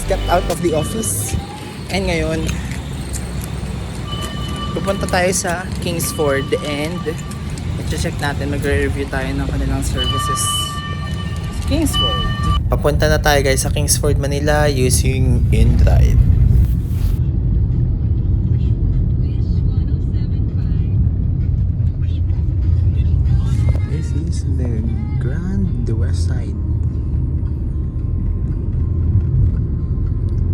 stepped out of the office. And ngayon, pupunta tayo sa Kingsford and i-check natin, magre-review tayo ng kanilang services sa Kingsford. Papunta na tayo guys sa Kingsford, Manila using InDrive. This is the Grand West Side.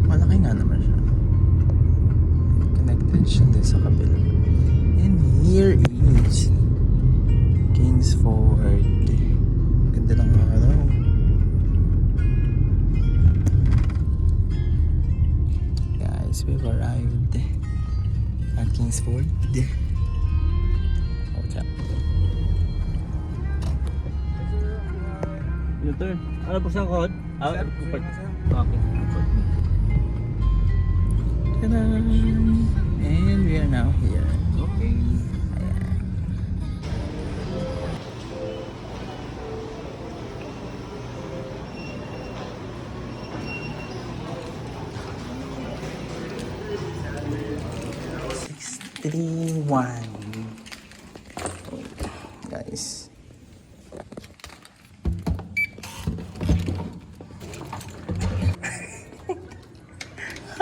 Malaki nga naman siya. Connected siya din sa kabila. And here is Kingsford. Ganda ng araw. Guys, we've arrived at Kingsford. Okay. Filter. Ano po siyang code? Okay. Ta-da! And we are now here. Okay. Ayan. $631. Guys.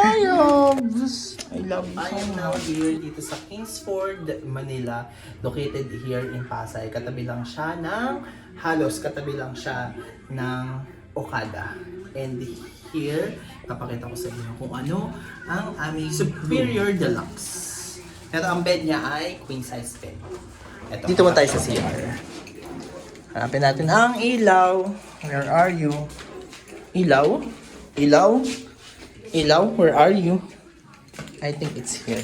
Hi, Obs! I love you. I am now here dito sa Kingsford, Manila. Located here in Pasay. Katabi lang siya ng, halos katabi lang siya ng Okada. And here, napakita ko sa inyo kung ano ang aming Superior Deluxe. Pero ang bed niya ay queen size bed. Ito, dito mo tayo sa CR. Hanapin natin ang ilaw. Where are you? Ilaw? Ilaw? Ilaw, where are you? I think it's here.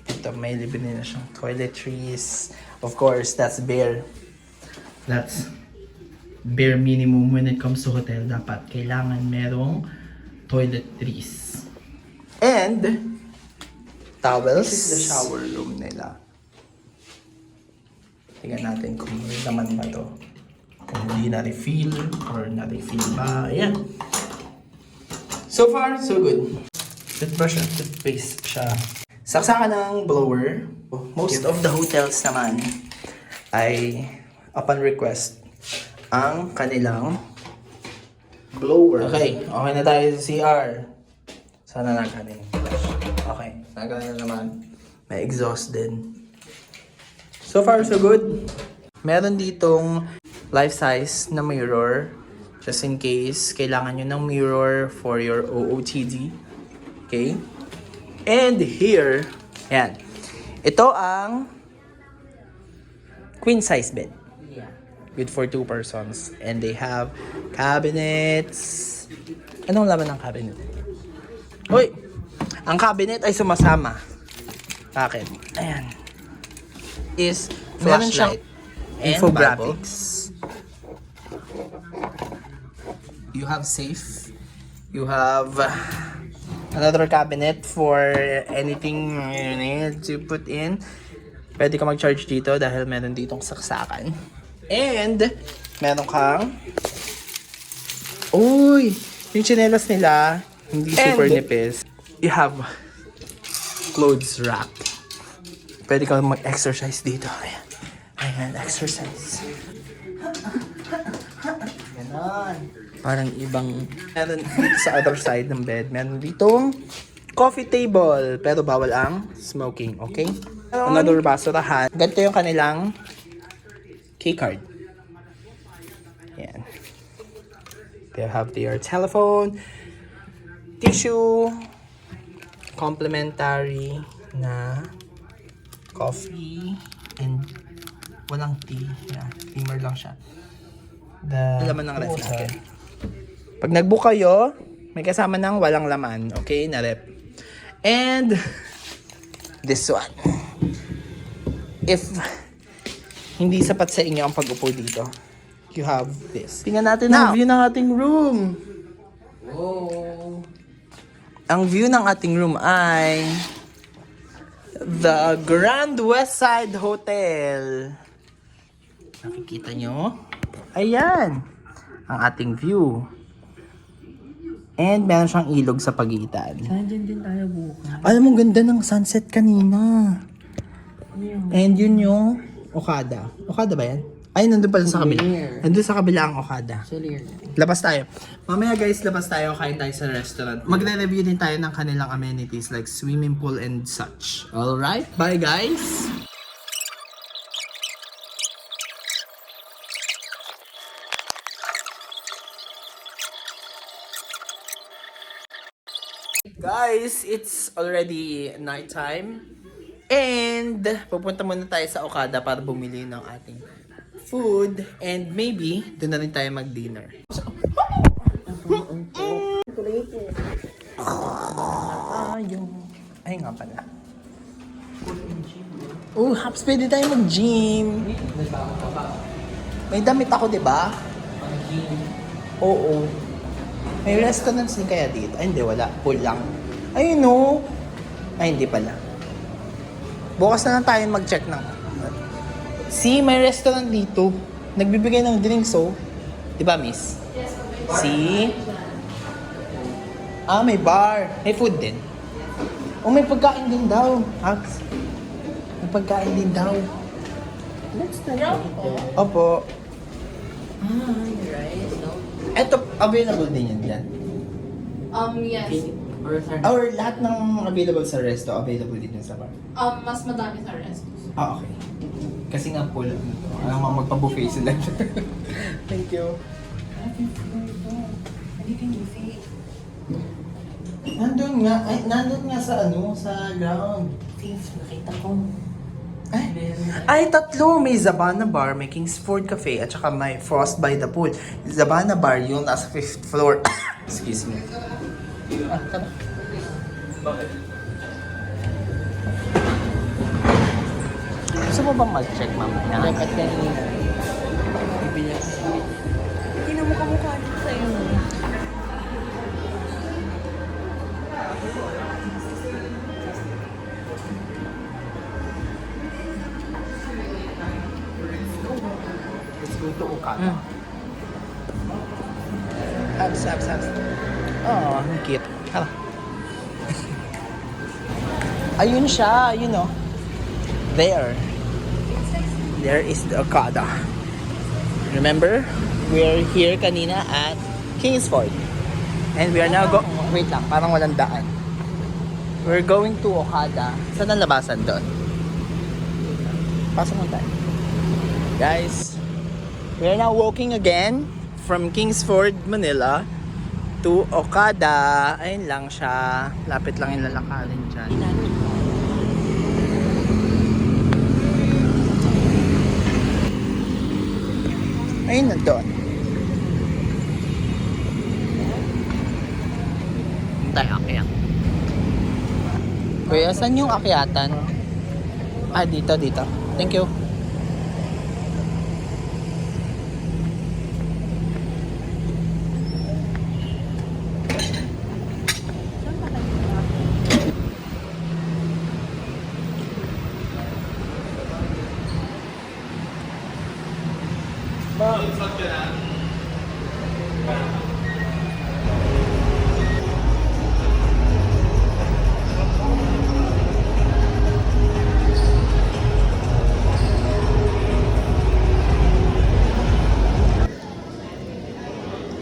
Ito, may libre na siyang toiletries. Of course, that's bare. That's bare minimum when it comes to hotel. Dapat kailangan merong toiletries. And towels. This is the shower room nila. Tingnan natin kung may naman ba to. Kung hindi na-refill or na-refill ba. Ayan. So far, so good. Toothbrush at toothpaste siya. Saksakan ng blower. Most of the hotels naman ay upon request ang kanilang blower. Okay, okay na tayo sa CR. Sana nagkanin. Okay, nagkanin na naman. May exhaust din. So far, so good. Meron ditong life-size na mirror. Just in case, kailangan nyo ng mirror for your OOTD. Okay? And here, yan. Ito ang queen-size bed. Good for 2 persons. And they have cabinets. Anong laman ng cabinet? Uy! Ang cabinet ay sumasama. Bakit? Ayan. Is, meron siyang infographics. You have safe. You have another cabinet for anything you need to put in. Pwede ka mag-charge dito dahil meron ditong saksakan. And meron kang, uy, yung tsinelas nila hindi super nipis. You have clothes rack. Pwede ka mag-exercise dito. Ayan. Ayan, exercise. Ganon. Parang ibang, meron dito sa other side ng bed, meron ditong coffee table, pero bawal ang smoking, okay? Another basurahan. Ganito yung kanilang keycard. Ayan. They have their telephone, tissue, complimentary na coffee, and walang tea. Yeah, steamer lang siya. Laman ng ref natin. Pag nag-book kayo, may kasama ng walang laman. Okay, na rep. And this one. If hindi sapat sa inyo ang pag-upo dito, you have this. Tingnan natin ang view ng ating room. Whoa. Ang view ng ating room ay the Grand West Side Hotel. Nakikita nyo? Ayan. ang ating view. And meron siyang ilog sa pagitan. Nandiyan din tayo bukas. Alam mo, ganda ng sunset kanina. And yun yung Okada. Okada ba yan? Ay, nandun pala sa kabila. Nandun sa kabila ang Okada. Labas tayo. Mamaya guys, labas tayo. Kain tayo sa restaurant. Magre-review din tayo ng kanilang amenities like swimming pool and such. Alright? Bye guys! Guys, it's already nighttime. And pupunta muna tayo sa Okada para bumili ng ating food. And maybe, doon na rin tayo mag-dinner. Ay nga pala. Oh, Haps, pwede tayo mag-gym. May damit ako, di ba? Oo. May restaurants din kaya dito? Ay, hindi, wala. Pool lang. Ayun, no. Ay, hindi pala. Bukas na lang tayo mag-check ng... See, may restaurant dito. Nagbibigay ng drinks, oh. Di ba, miss? Yes, okay. See? Ah, may bar. May food din. Oh, may pagkain din daw. Haps. May pagkain din daw. Let's try. Opo. Right, no? Eto, available din yan dyan. Yes. Or lahat ng available sa resto, available din dyan sa bar. Mas madami sa rest. Ah, okay. Kasi nga full. Alam mo, magpa-buffet sila. Thank you. Nandun nga sa sa ground. Nakita ko. Ay, tatlo. May Zabana Bar, may Kingsford Cafe, at saka may Frost by the Pool. Zabana Bar, yung nasa 5th floor. Excuse me. Ah, tara. Bakit? Gusto mo bang mag-check, mamaya? Dapat kanina. Bibili ako. Hindi na mukha dito sa'yo. Let's go to Okada. Abs. Oh, ang cute. Hala. Ayun siya, you know. There is the Okada. Remember? We're here kanina at Kingsford. And we are now wait lang, parang walang daan. We're going to Okada. Saan ang labasan doon? Pasok mo tayo. Guys, we are now walking again from Kingsford, Manila to Okada. Ayun lang siya. Lapit lang yung lalakarin dyan. Ayun na doon. Tayo akyat. Kuya, saan yung akyatan? Ah, dito. Thank you.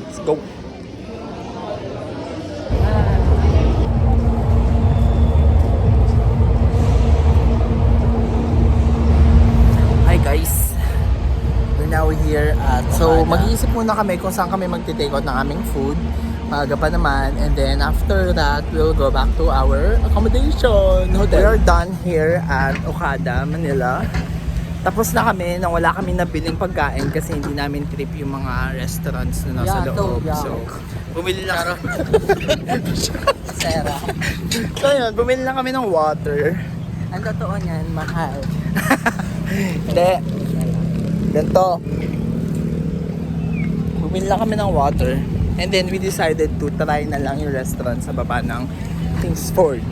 Let's go. Hi guys. We're now here at mag-iisip muna kami kung saan kami magti-take out ng aming food. Maaga pa naman. And then after that, we'll go back to our accommodation hotel. We are done here at Okada, Manila. Tapos na kami nang wala kami nabiling pagkain kasi hindi namin trip yung mga restaurants na nasa loob. So, bumili lang Sera. So yun, bumili lang kami ng water. Ang totoo niyan, mahal. Hindi. Ganito. Bumili lang kami ng water. And then we decided to try na lang yung restaurant sa baba ng Kingsford.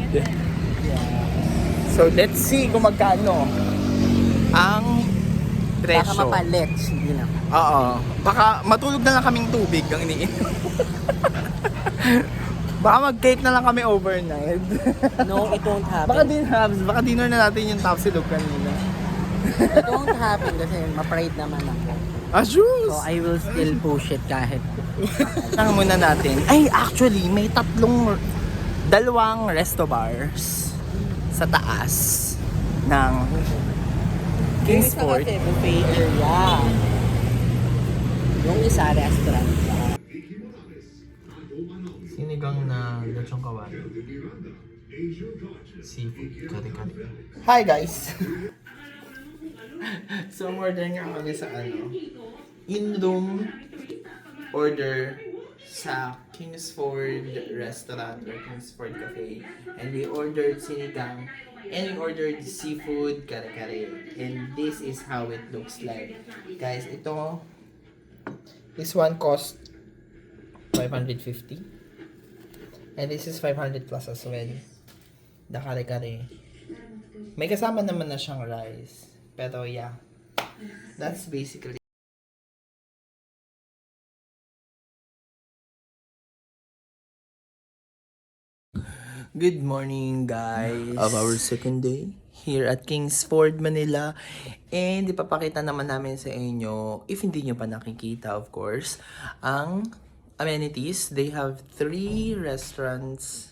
So let's see kung magkano ang Baka presyo. mapalit. Hindi na. Oo. Baka matulog na lang kaming tubig ang iniinom. Baka mag-cake na lang kami overnight. No, it won't Baka happen. baka dinner na natin yung tapsilog kanina. It won't happen kasi ma-pride naman ako. Ashoes! So, I will still push it kahit. Tangan muna natin. Ay, actually, may dalawang resto bars sa taas ng Kingsford. Kasi buffet area. Yung isa, restaurant. Sinigang na lechong kawali. Seafood kare-kare. Hi guys! So, order nga kami sa in-room order sa Kingsford Restaurant or Kingsford Cafe. And we ordered sinigang and we ordered seafood kare-kare. And this is how it looks like. Guys, this one cost 550. And this is 500 plus as well. The kare-kare. May kasama naman na siyang rice. Pero yeah. That's basically. Good morning guys. Of our second day here at Kingsford, Manila. And ipapakita naman namin sa inyo, if hindi nyo pa nakikita of course, ang amenities. They have 3 restaurants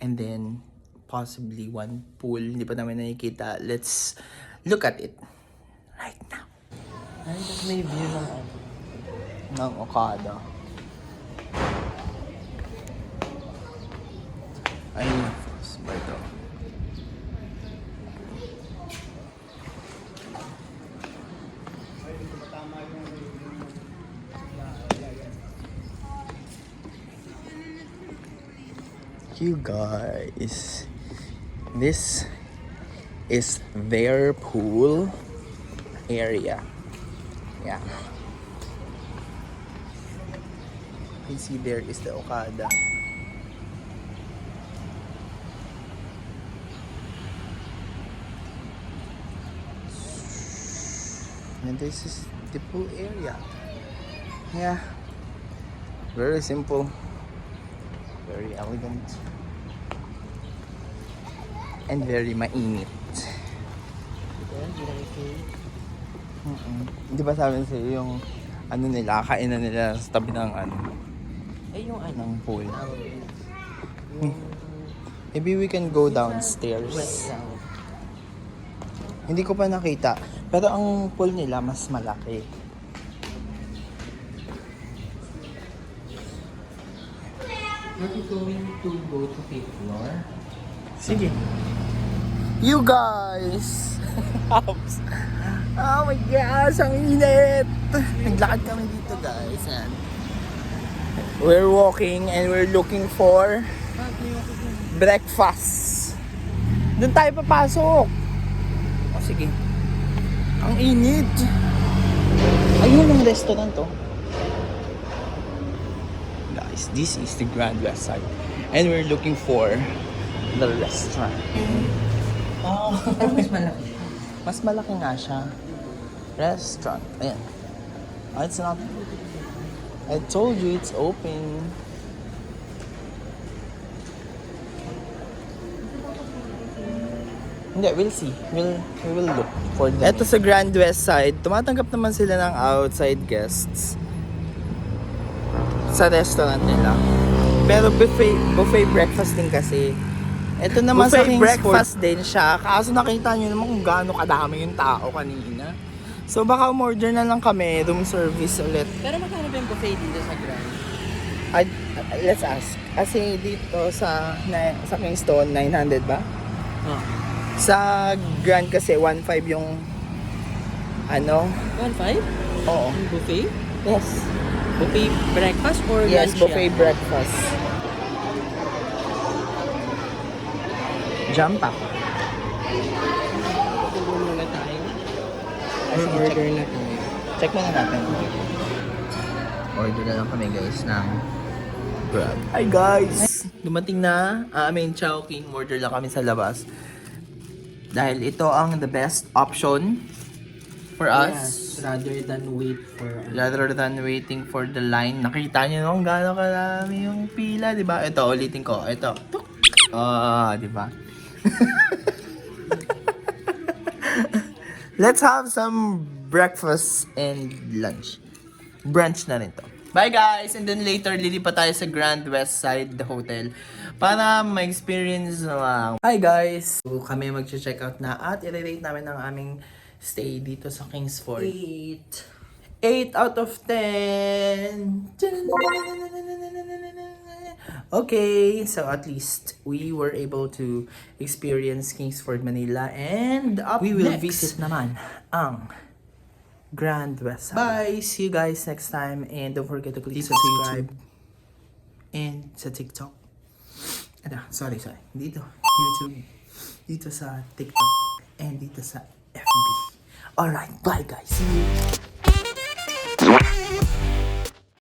and then possibly 1 pool. Hindi pa namin nakikita. Let's look at it right now. Ay, may view Ng Okada. Ay, ba ito? You guys, this is their pool area. Yeah. You see there is the Okada. And this is the pool area. Yeah. Very simple. Very elegant. And very mainit. Di ba sabi sa'yo yung nila, kainan nila sa tabi ng yung ng pool. Maybe we can go downstairs. Hindi ko pa nakita. Pero ang pool nila mas malaki. Are we going to go to 5th floor? Sige. You guys! Oh my gosh, ang init! Naglakad kami dito guys. And we're walking and we're looking for breakfast. Doon tayo papasok. Oh, sige. Ang init. Ayun ang restaurant to. Guys, this is the Grand West Side. And we're looking for the restaurant. Oh, Mas malaki. mas malaki nga siya. Restaurant. Ayan. Oh, it's not. I told you it's open. Hindi, we'll see. We will look for them. Ito sa Grand West Side, tumatanggap naman sila ng outside guests sa restaurant nila. Pero buffet breakfast din kasi. Ito naman Buffet sa Kingsford, breakfast din siya. Kaso nakita nyo naman kung gaano kadami yung tao kanina. So baka umorder na lang kami, room service ulit. Pero magkano ba yung buffet dito sa Grand? Let's ask. Kasi dito sa Kingston, 900 ba? Oh. Sa Grand kasi 1.5 yung 1.5? Oo. Yung buffet? Yes. Buffet breakfast or Yes, lunch buffet yan? breakfast. Jump up. Tulog muna tayo. Or Order na tayo. Check muna natin. Order na lang kami guys ng Grab. Hi guys! Dumating na Chowking. Order lang kami sa labas. Dahil ito ang the best option for us. Yes, rather than wait for Rather than waiting for the line, nakita niyo nung gaano karami yung pila, di ba? Ito, ulitin ko. Ito. Di ba? Let's have some breakfast and lunch. Brunch na rin to. Bye guys! And then later, lilipat tayo sa Grand West Side Hotel para ma-experience Hi guys! So, kami mag-check out na at i-rate namin ang aming stay dito sa Kingsford. 8 out of 10! Okay, so at least we were able to experience Kingsford, Manila, and up we will visit naman ang Grand West. Bye! See you guys next time, and don't forget to click subscribe and sa TikTok. Sorry. Dito, YouTube, dito sa TikTok, and dito sa FB. Alright, bye guys. See you.